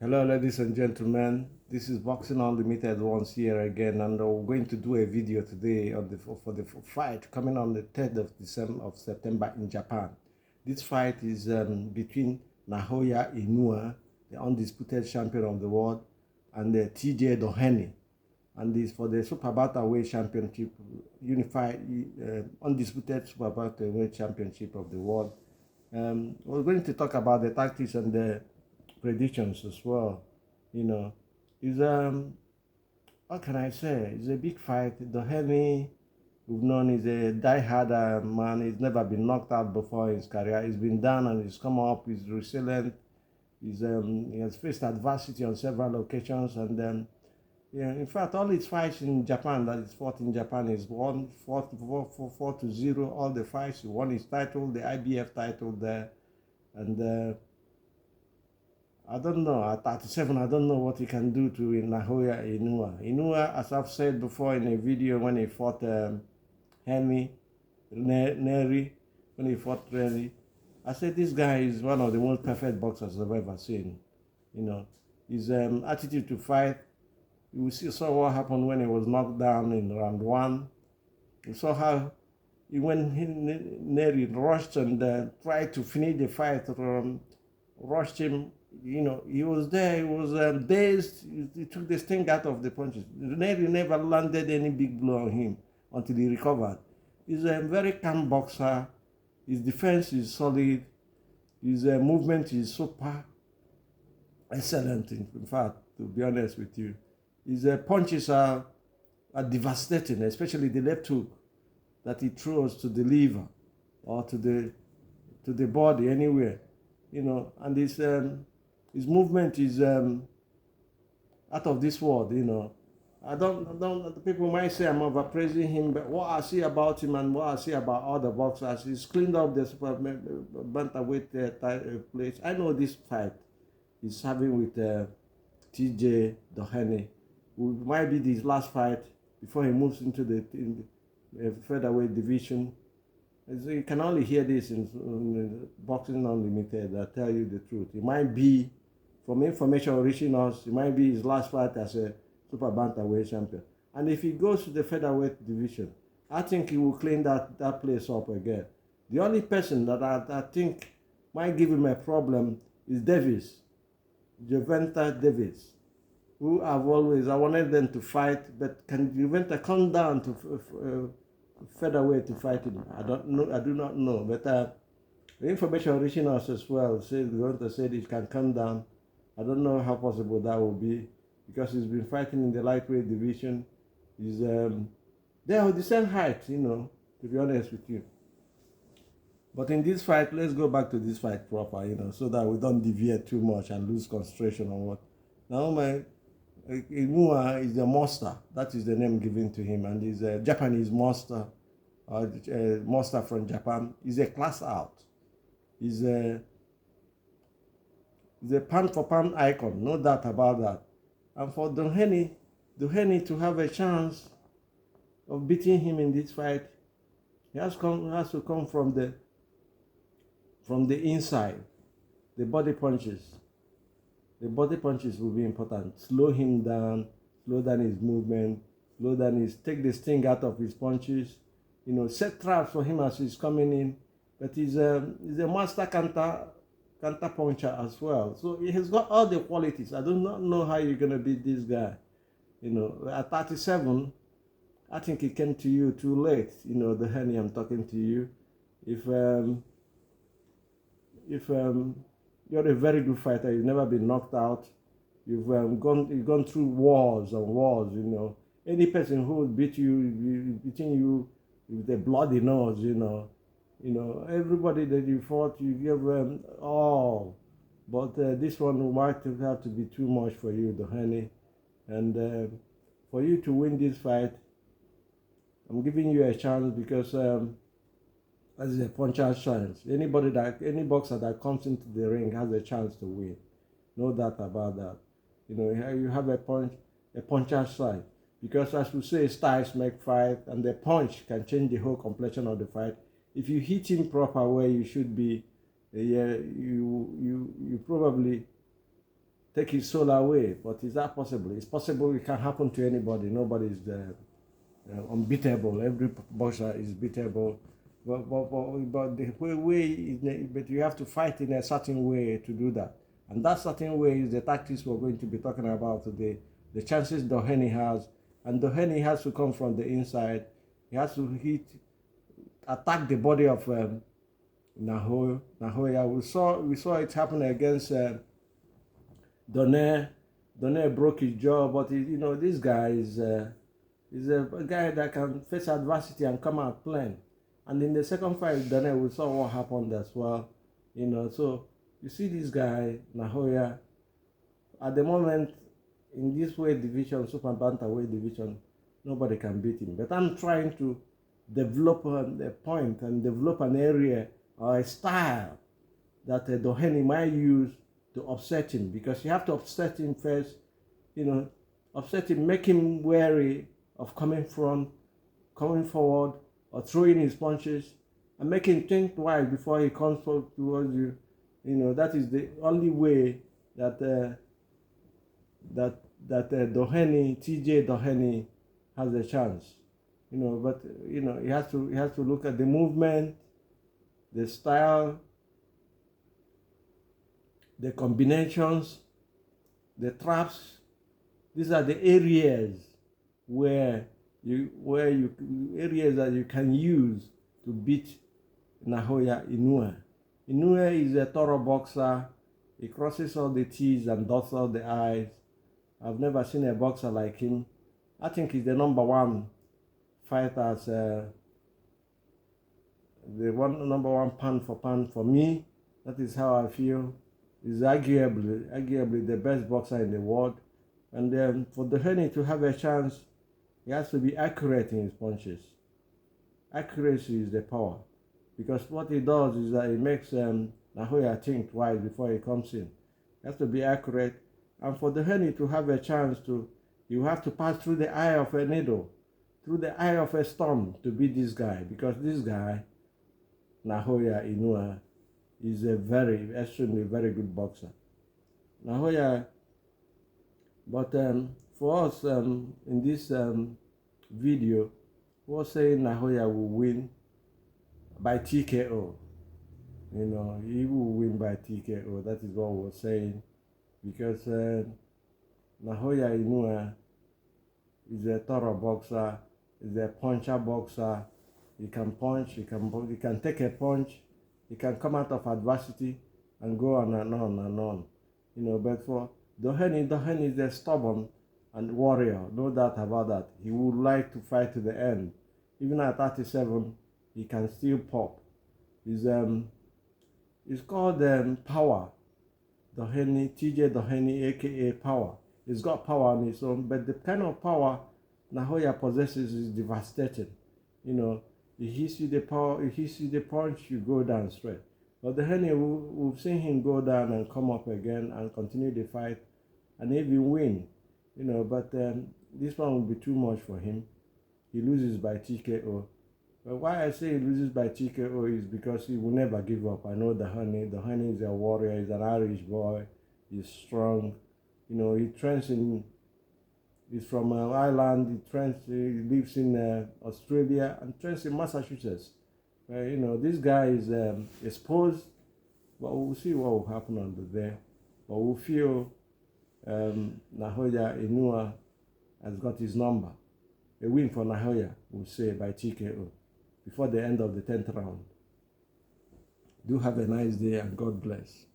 Hello, ladies and gentlemen. This is Boxing Unlimited once here again, and we're going to do a video today on for the fight coming on the 3rd of September in Japan. This fight is between Naoya Inoue, the undisputed champion of the world, and Tj Doheny, and this for the super bantamweight championship, unified undisputed super bantamweight championship of the world. We're going to talk about the tactics and the predictions as well. You know, it's what can I say? It's a big fight. Doheny, we've known, is a die-hard man. He's never been knocked out before in his career. He's been down and he's come up. He's resilient. He has faced adversity on several occasions, and yeah, in fact, all his fights in Japan that he's fought in Japan is won 4-0. All the fights, he won his title, the IBF title there, and I don't know. At 37, I don't know what he can do to Naoya Inoue. Inoue, as I've said before in a video when he fought Henry, Neri, when he fought Rennie, I said this guy is one of the most perfect boxers I've ever seen. You know, his attitude to fight. You saw what happened when he was knocked down in round 1. You saw how Neri rushed and tried to finish the fight, rushed him. You know, he was there, he was dazed, he took the sting out of the punches. Neri never landed any big blow on him until he recovered. He's a very calm boxer. His defense is solid. His movement is super excellent, in fact, to be honest with you. His punches are devastating, especially the left hook that he throws to the liver or to the body, anywhere. You know, and his movement is out of this world. You know, I don't. People might say I'm overpraising him, but what I see about him and what I see about other boxers, he's cleaned up the super bantamweight place. I know this fight he's having with Tj Doheny might be his last fight before he moves into the featherweight division. So you can only hear this in Boxing Unlimited. I tell you the truth. It might be, from information reaching us, it might be his last fight as a super bantamweight champion. And if he goes to the featherweight division, I think he will clean that place up again. The only person that I think might give him a problem is Davis, Gervonta Davis, who I wanted them to fight, but can Gervonta come down to featherweight to fight him? I don't know. I do not know. But the information reaching us as well says Gervonta said he can come down. I don't know how possible that will be because he's been fighting in the lightweight division. He's they are the same height, you know. To be honest with you. But in this fight, let's go back to this fight proper, you know, so that we don't deviate too much and lose concentration on what. Now, Inoue is a monster. That is the name given to him, and he's a Japanese monster, monster from Japan. He's a class out. He's a pound for pound icon, no doubt about that. And for Doheny to have a chance of beating him in this fight, he has to come from the inside, the body punches. The body punches will be important. Slow him down, slow down his movement, take the sting out of his punches. You know, set traps for him as he's coming in. But he's a master counter puncher as well. So he has got all the qualities. I do not know how you're gonna beat this guy. You know, at 37, I think it came to you too late. You know, Doheny, I'm talking to you. If you're a very good fighter, you've never been knocked out, you've gone through wars and wars, you know. Any person who will beat you, beating you with a bloody nose, you know, everybody that you fought, you give them all. But this one might have to be too much for you, Doheny. And for you to win this fight, I'm giving you a chance because that is a puncher's chance. Any boxer that comes into the ring has a chance to win. No doubt about that. You know, you have a puncher's side. Because as we say, styles make fight, and the punch can change the whole complexion of the fight. If you hit him proper where you should be, you probably take his soul away. But is that possible? It's possible. It can happen to anybody. Nobody is unbeatable. Every boxer is beatable. But the way is, but you have to fight in a certain way to do that. And that certain way is the tactics we're going to be talking about today. The chances Doheny has, and Doheny has to come from the inside. He has to attack the body of Naoya. We saw it happen against Doheny. Doheny broke his jaw, but this guy is a guy that can face adversity and come out playing. And in the second fight, Doheny, we saw what happened as well. So you see this guy Naoya at the moment in this weight division, super bantamweight division, nobody can beat him. But I'm trying to develop a point and develop an area or a style that Doheny might use to upset him, because you have to upset him first, upset him, make him wary of coming forward, or throwing his punches, and make him think twice before he comes towards you. That is the only way that Doheny, Tj Doheny, has a chance. But he has to look at the movement, the style, the combinations, the traps. These are the areas areas that you can use to beat Naoya Inoue. Inoue is a thorough boxer. He crosses all the T's and dots all the I's. I've never seen a boxer like him. I think he's the number one fighter, number one pound for pound for me. That is how I feel. He's arguably the best boxer in the world. And for Doheny to have a chance, he has to be accurate in his punches. Accuracy is the power, because what he does is that he makes Naoya think twice before he comes in. He has to be accurate, and for Doheny to have a chance you have to pass through the eye of a needle, through the eye of a storm to beat this guy, because this guy, Naoya Inoue, is a extremely very good boxer. Naoya, but for us in this video, we're saying Naoya will win by TKO. He will win by TKO. That is what we're saying, because Naoya Inoue is a thorough boxer, is a puncher boxer. He can punch, he can take a punch, he can come out of adversity and go on and on and on. But for Doheny is a stubborn and warrior, no doubt about that. He would like to fight to the end. Even at 37, he can still pop. It's called power. Doheny, Tj Doheny, aka power. He's got power on his own, but the kind of power Naoya possesses is devastating. He hits you the power, he hits you the punch, you go down straight. But Doheny, we've seen him go down and come up again and continue the fight and even win. But this one will be too much for him. He loses by TKO. But why I say he loses by TKO is because he will never give up. I know Doheny. Doheny is a warrior. He's an Irish boy. He's strong. He's from Ireland. He lives in Australia and trains in Massachusetts. This guy is exposed, but we'll see what will happen under there. But we'll feel Naoya Inoue has got his number. A win for Naoya, we'll say, by TKO before the end of the 10th round. Do have a nice day and God bless.